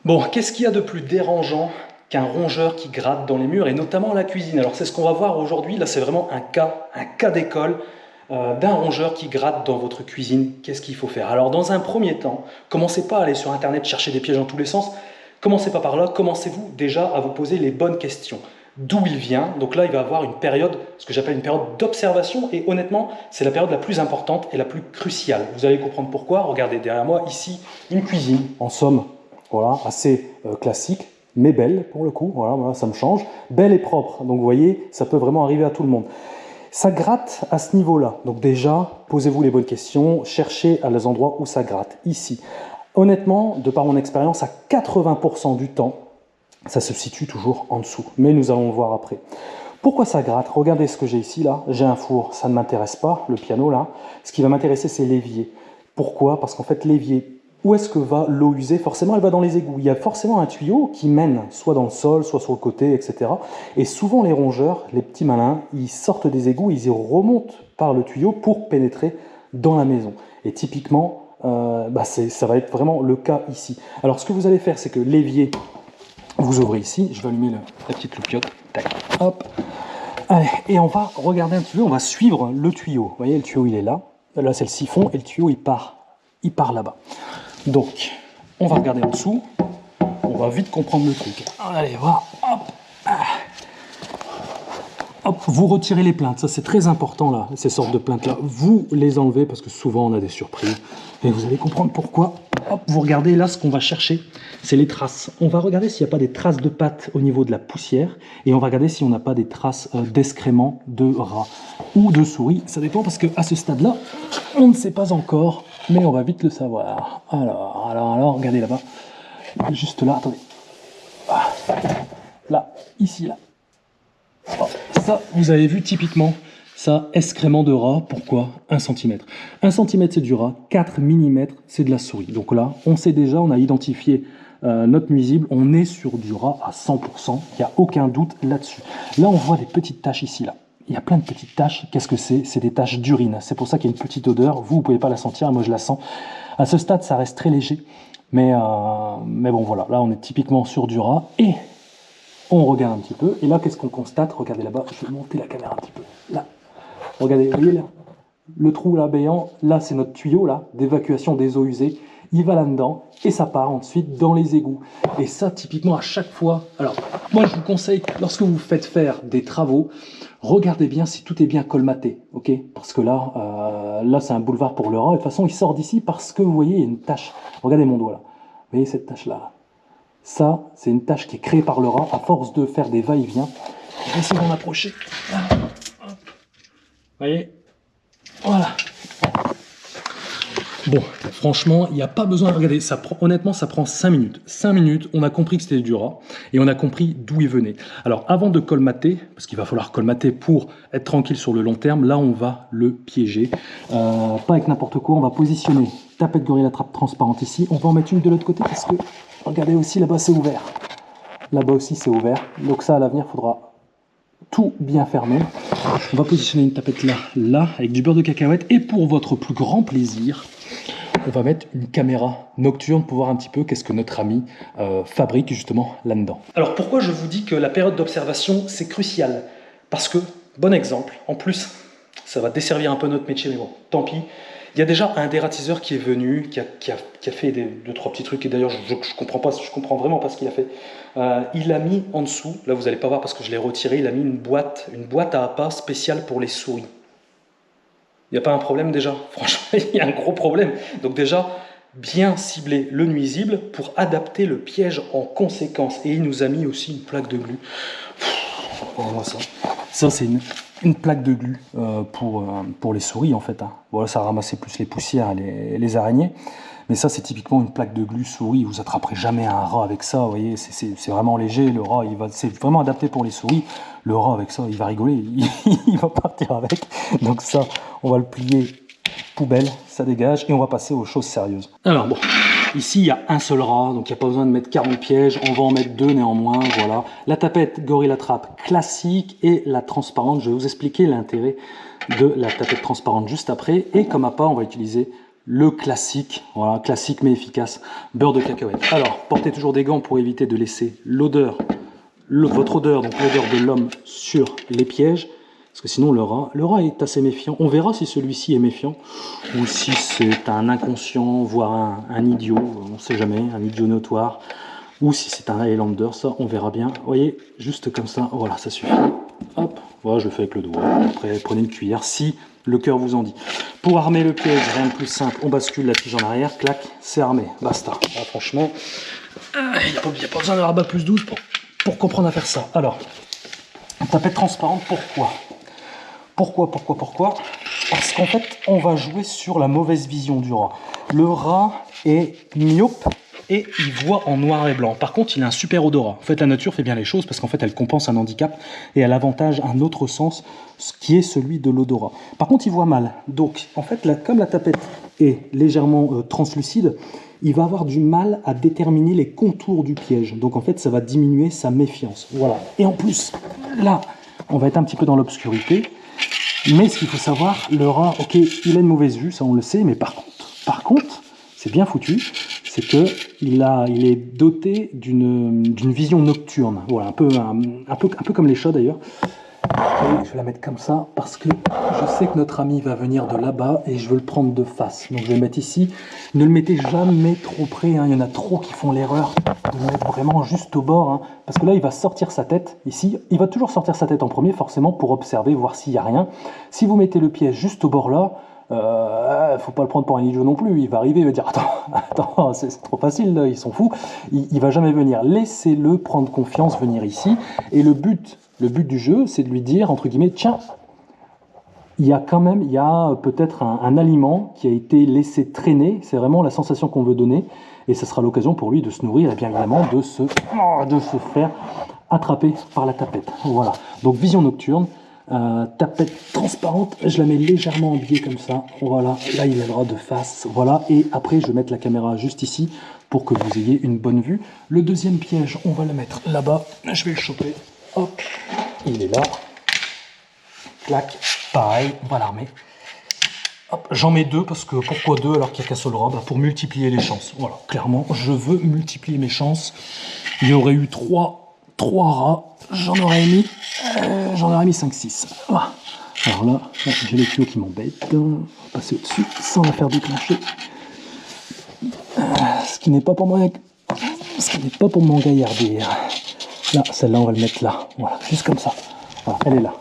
Bon, qu'est-ce qu'il y a de plus dérangeant qu'un rongeur qui gratte dans les murs, et notamment la cuisine? Alors c'est ce qu'on va voir aujourd'hui, là c'est vraiment un cas d'école d'un rongeur qui gratte dans votre cuisine. Qu'est-ce qu'il faut faire? Alors dans un premier temps, commencez pas à aller sur internet chercher des pièges dans tous les sens, commencez pas par là, commencez-vous déjà à vous poser les bonnes questions. D'où il vient? Donc là il va avoir une période, ce que j'appelle une période d'observation, et honnêtement c'est la période la plus importante et la plus cruciale. Vous allez comprendre pourquoi. Regardez derrière moi ici une cuisine, en somme. Voilà, assez classique, mais belle pour le coup, voilà, ça me change. Belle et propre, donc vous voyez, ça peut vraiment arriver à tout le monde. Ça gratte à ce niveau-là, donc déjà, posez-vous les bonnes questions, cherchez à les endroits où ça gratte, ici. Honnêtement, de par mon expérience, à 80% du temps, ça se situe toujours en dessous, mais nous allons le voir après. Pourquoi ça gratte? Regardez ce que j'ai ici, là, j'ai un four, ça ne m'intéresse pas, le piano là. Ce qui va m'intéresser, c'est l'évier. Pourquoi? Parce qu'en fait, l'évier, où est-ce que va l'eau usée? Forcément, elle va dans les égouts. Il y a forcément un tuyau qui mène soit dans le sol, soit sur le côté, etc. Et souvent, les rongeurs, les petits malins, ils sortent des égouts, ils y remontent par le tuyau pour pénétrer dans la maison. Et typiquement, ça va être vraiment le cas ici. Alors, ce que vous allez faire, c'est que l'évier, vous ouvrez ici. Je vais allumer la petite loupiote. Tac, hop. Allez, et on va regarder un petit peu, on va suivre le tuyau. Vous voyez, le tuyau, il est là. Là, c'est le siphon et le tuyau, il part là-bas. Donc, on va regarder en dessous, on va vite comprendre le truc. Allez, voir, hop, hop, vous retirez les plaintes, ça c'est très important là, ces sortes de plaintes là, vous les enlevez parce que souvent on a des surprises et vous allez comprendre pourquoi. Hop, vous regardez là, ce qu'on va chercher, c'est les traces. On va regarder s'il n'y a pas des traces de pattes au niveau de la poussière et on va regarder si on n'a pas des traces d'excréments de rats ou de souris. Ça dépend parce qu'à ce stade-là, on ne sait pas encore, mais on va vite le savoir. Alors, regardez là-bas, juste là, attendez. Là, ici, là. Ça, vous avez vu typiquement, ça, excrément de rat, pourquoi 1 cm. 1 cm c'est du rat, 4 mm c'est de la souris. Donc là, on sait déjà, on a identifié notre nuisible, on est sur du rat à 100%, il n'y a aucun doute là-dessus. Là, on voit des petites taches ici, là. Il y a plein de petites taches, qu'est-ce que c'est? C'est des taches d'urine, c'est pour ça qu'il y a une petite odeur, vous ne pouvez pas la sentir, moi je la sens. À ce stade, ça reste très léger, mais bon voilà, là on est typiquement sur du rat, et on regarde un petit peu, et là qu'est-ce qu'on constate? Regardez là-bas, je vais monter la caméra un petit peu, là, regardez, vous voyez là, le trou là béant, là c'est notre tuyau là, d'évacuation des eaux usées, il va là-dedans, et ça part ensuite dans les égouts. Et ça, typiquement, à chaque fois, alors, moi je vous conseille, lorsque vous faites faire des travaux, regardez bien si tout est bien colmaté, ok? Parce que là, là c'est un boulevard pour le rat, et de toute façon il sort d'ici parce que vous voyez, il y a une tache, regardez mon doigt là, vous voyez cette tache-là? Ça, c'est une tache qui est créée par le rat, à force de faire des va-et-vient. Je vais essayer d'en approcher. Vous voyez? Voilà. Bon, franchement, il n'y a pas besoin de regarder. Honnêtement, ça prend 5 minutes. 5 minutes, on a compris que c'était du rat et on a compris d'où il venait. Alors, avant de colmater, parce qu'il va falloir colmater pour être tranquille sur le long terme, là, on va le piéger. Pas avec n'importe quoi, on va positionner tapette Gorilla Trap transparente ici. On va en mettre une de l'autre côté parce que, regardez aussi, là-bas, c'est ouvert. Là-bas aussi, c'est ouvert. Donc ça, à l'avenir, il faudra tout bien fermer. On va positionner une tapette là, avec du beurre de cacahuète. Et pour votre plus grand plaisir, on va mettre une caméra nocturne pour voir un petit peu qu'est-ce que notre ami fabrique justement là-dedans. Alors pourquoi je vous dis que la période d'observation c'est crucial? Parce que, bon exemple, en plus ça va desservir un peu notre métier, mais bon, tant pis. Il y a déjà un dératiseur qui est venu, qui a fait deux, trois petits trucs, et d'ailleurs je comprends vraiment pas ce qu'il a fait. Il a mis en dessous, là vous n'allez pas voir parce que je l'ai retiré, il a mis une boîte à appât spéciale pour les souris. Il n'y a pas un problème déjà? Franchement, il y a un gros problème. Donc déjà, bien cibler le nuisible pour adapter le piège en conséquence. Et il nous a mis aussi une plaque de glu. Regardez-moi ça. Ça, c'est une plaque de glu pour les souris, en fait. Hein. Voilà, ça a ramassé plus les poussières et les araignées. Mais ça, c'est typiquement une plaque de glu souris. Vous attraperez jamais un rat avec ça. Vous voyez, c'est vraiment léger. Le rat, c'est vraiment adapté pour les souris. Le rat, avec ça, il va rigoler. Il va partir avec. Donc ça, on va le plier poubelle. Ça dégage. Et on va passer aux choses sérieuses. Alors bon, ici, il y a un seul rat. Donc il n'y a pas besoin de mettre 40 pièges. On va en mettre 2 néanmoins. Voilà. La tapette Gorilla Trap classique et la transparente. Je vais vous expliquer l'intérêt de la tapette transparente juste après. Et comme appât, on va utiliser le classique, voilà, classique mais efficace, beurre de cacahuète. Alors, portez toujours des gants pour éviter de laisser l'odeur, votre odeur, donc l'odeur de l'homme sur les pièges, parce que sinon le rat est assez méfiant. On verra si celui-ci est méfiant, ou si c'est un inconscient, voire un idiot, on ne sait jamais, un idiot notoire, ou si c'est un Highlander, ça on verra bien. Vous voyez, juste comme ça, voilà, ça suffit. Hop, voilà, je le fais avec le doigt. Après, prenez une cuillère si le cœur vous en dit. Pour armer le piège, rien de plus simple, on bascule la tige en arrière, clac, c'est armé, basta. Là, franchement, il n'y a pas besoin de rabat plus 12 pour comprendre à faire ça. Alors, tapette transparente, pourquoi? Pourquoi? Parce qu'en fait, on va jouer sur la mauvaise vision du rat. Le rat est myope et il voit en noir et blanc. Par contre, il a un super odorat. En fait, la nature fait bien les choses parce qu'en fait, elle compense un handicap et elle avantage un autre sens, ce qui est celui de l'odorat. Par contre, il voit mal. Donc, en fait, là, comme la tapette est légèrement translucide, il va avoir du mal à déterminer les contours du piège. Donc, en fait, ça va diminuer sa méfiance. Voilà. Et en plus, là, on va être un petit peu dans l'obscurité. Mais ce qu'il faut savoir, le rat, ok, il a une mauvaise vue, ça on le sait, mais par contre, c'est bien foutu, c'est que il est doté d'une vision nocturne, voilà, un peu comme les chats d'ailleurs. Et je vais la mettre comme ça parce que je sais que notre ami va venir de là-bas et je veux le prendre de face. Donc je vais le mettre ici. Ne le mettez jamais trop près, hein. Il y en a trop qui font l'erreur de le mettre vraiment juste au bord, hein. Parce que là il va sortir sa tête ici. Il va toujours sortir sa tête en premier forcément pour observer, voir s'il n'y a rien. Si vous mettez le piège juste au bord là, faut pas le prendre pour un idiot non plus. Il va arriver, il va dire attends, c'est trop facile, là, ils sont fous. Il va jamais venir. Laissez-le prendre confiance, venir ici. Et le but du jeu, c'est de lui dire, entre guillemets, tiens, il y a peut-être un aliment qui a été laissé traîner. C'est vraiment la sensation qu'on veut donner. Et ce sera l'occasion pour lui de se nourrir et bien évidemment de se faire attraper par la tapette. Voilà. Donc vision nocturne. Tapette transparente, je la mets légèrement en biais comme ça, voilà, là il viendra de face, voilà, et après je vais mettre la caméra juste ici pour que vous ayez une bonne vue. Le deuxième piège, on va le mettre là-bas, je vais le choper, hop, il est là, clac, pareil, on va l'armer. J'en mets deux parce que pourquoi deux alors qu'il n'y a qu'un seul rat? Pour multiplier les chances, voilà, clairement, je veux multiplier mes chances. Il y aurait eu trois rats, j'en aurais mis 5-6. Voilà. Alors là, j'ai les tuyaux qui m'embêtent. On va passer au-dessus sans la faire déclencher. Ce qui n'est pas pour m'engaillardir. Là, celle-là, on va le mettre là. Voilà, juste comme ça. Voilà, elle est là.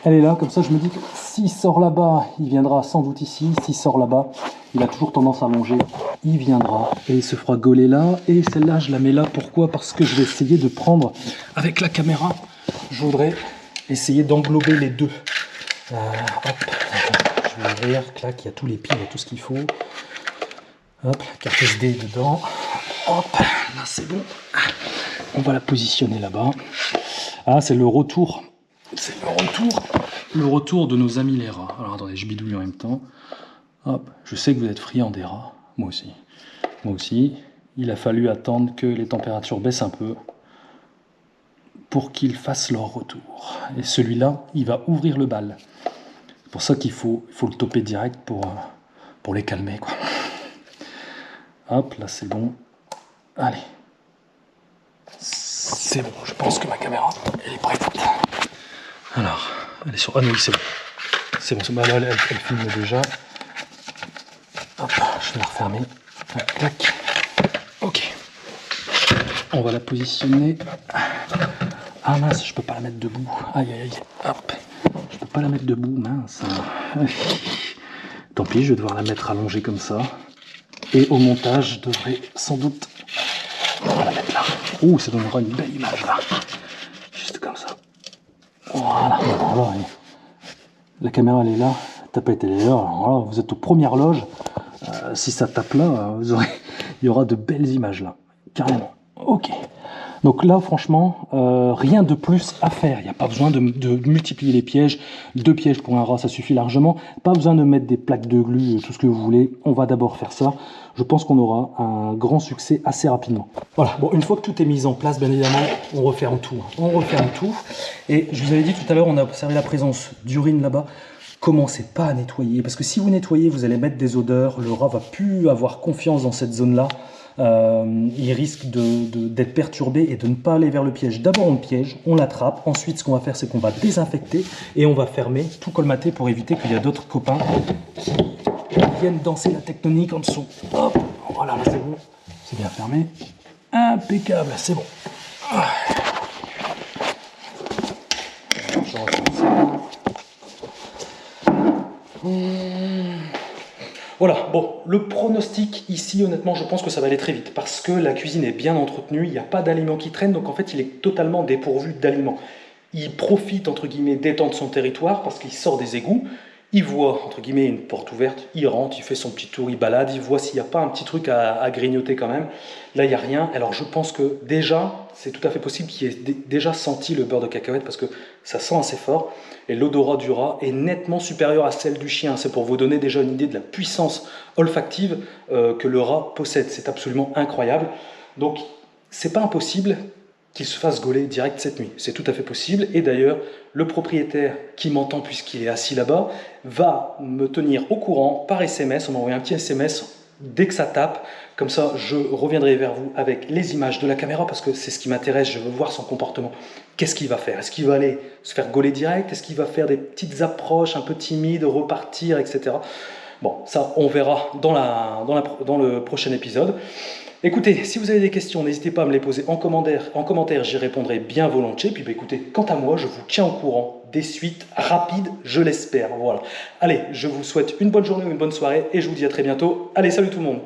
Elle est là, comme ça je me dis que s'il sort là-bas, il viendra sans doute ici. S'il sort là-bas, il a toujours tendance à manger. Il viendra et il se fera gauler là. Et celle-là, je la mets là. Pourquoi? Parce que je vais essayer de prendre avec la caméra. Je voudrais essayer d'englober les deux. Hop, je vais ouvrir. Clac, il y a tous les piles, il y a tout ce qu'il faut. Hop, carte SD dedans. Hop, là c'est bon. On va la positionner là-bas. Ah, c'est le retour. C'est le retour de nos amis les rats. Alors attendez, je bidouille en même temps. Hop, je sais que vous êtes friands des rats. Moi aussi. Il a fallu attendre que les températures baissent un peu pour qu'ils fassent leur retour. Et celui-là, il va ouvrir le bal. C'est pour ça qu'il faut le toper direct pour les calmer, quoi. Hop, là c'est bon. Allez. C'est bon, je pense que ma caméra, elle est prête. Alors, elle est sur... Ah non, c'est bon. C'est bon, là, elle filme déjà. Hop, je vais la refermer. Clac. Ok. On va la positionner. Ah mince, je peux pas la mettre debout. Aïe. Hop. Je peux pas la mettre debout, mince. Tant pis, je vais devoir la mettre allongée comme ça. Et au montage, je devrais sans doute... On va la mettre là. Ouh, ça donnera une belle image là. Juste comme ça. Voilà. Alors là, la caméra elle est là, la tapette elle est là. Alors là, vous êtes aux premières loges. Si ça tape là, il y aura de belles images là. Carrément. Ok. Donc là, franchement, rien de plus à faire. Il n'y a pas besoin de multiplier les pièges. 2 pièges pour un rat, ça suffit largement. Pas besoin de mettre des plaques de glu, tout ce que vous voulez. On va d'abord faire ça. Je pense qu'on aura un grand succès assez rapidement. Voilà. Bon, une fois que tout est mis en place, bien évidemment, on referme tout. On referme tout. Et je vous avais dit tout à l'heure, on a observé la présence d'urine là-bas. commencez pas à nettoyer, parce que si vous nettoyez, vous allez mettre des odeurs, le rat va plus avoir confiance dans cette zone-là, il risque d'être perturbé et de ne pas aller vers le piège. D'abord on le piège, on l'attrape, ensuite ce qu'on va faire c'est qu'on va désinfecter et on va fermer, tout colmater pour éviter qu'il y ait d'autres copains qui viennent danser la tectonique en dessous. Hop, voilà, là c'est bon, c'est bien fermé, impeccable, c'est bon. Voilà, bon, le pronostic ici, honnêtement, je pense que ça va aller très vite parce que la cuisine est bien entretenue, il n'y a pas d'aliments qui traînent, donc en fait, il est totalement dépourvu d'aliments. Il profite, entre guillemets, d'étendre son territoire parce qu'il sort des égouts, il voit, entre guillemets, une porte ouverte, il rentre, il fait son petit tour, il balade, il voit s'il n'y a pas un petit truc à grignoter quand même. Là, il n'y a rien. Alors, je pense que déjà, c'est tout à fait possible qu'il ait déjà senti le beurre de cacahuète parce que ça sent assez fort. Et l'odorat du rat est nettement supérieur à celle du chien. C'est pour vous donner déjà une idée de la puissance olfactive que le rat possède. C'est absolument incroyable. Donc, c'est pas impossible qu'il se fasse gauler direct cette nuit. C'est tout à fait possible. Et d'ailleurs, le propriétaire qui m'entend puisqu'il est assis là-bas va me tenir au courant par SMS. On m'a envoyé un petit SMS dès que ça tape. Comme ça, je reviendrai vers vous avec les images de la caméra parce que c'est ce qui m'intéresse. Je veux voir son comportement. Qu'est-ce qu'il va faire? Est-ce qu'il va aller se faire gauler direct? Est-ce qu'il va faire des petites approches un peu timides, repartir, etc. Bon, ça, on verra dans le prochain épisode. Écoutez, si vous avez des questions, n'hésitez pas à me les poser en commentaire, j'y répondrai bien volontiers. Puis écoutez, quant à moi, je vous tiens au courant des suites rapides, je l'espère. Voilà. Allez, je vous souhaite une bonne journée ou une bonne soirée et je vous dis à très bientôt. Allez, salut tout le monde!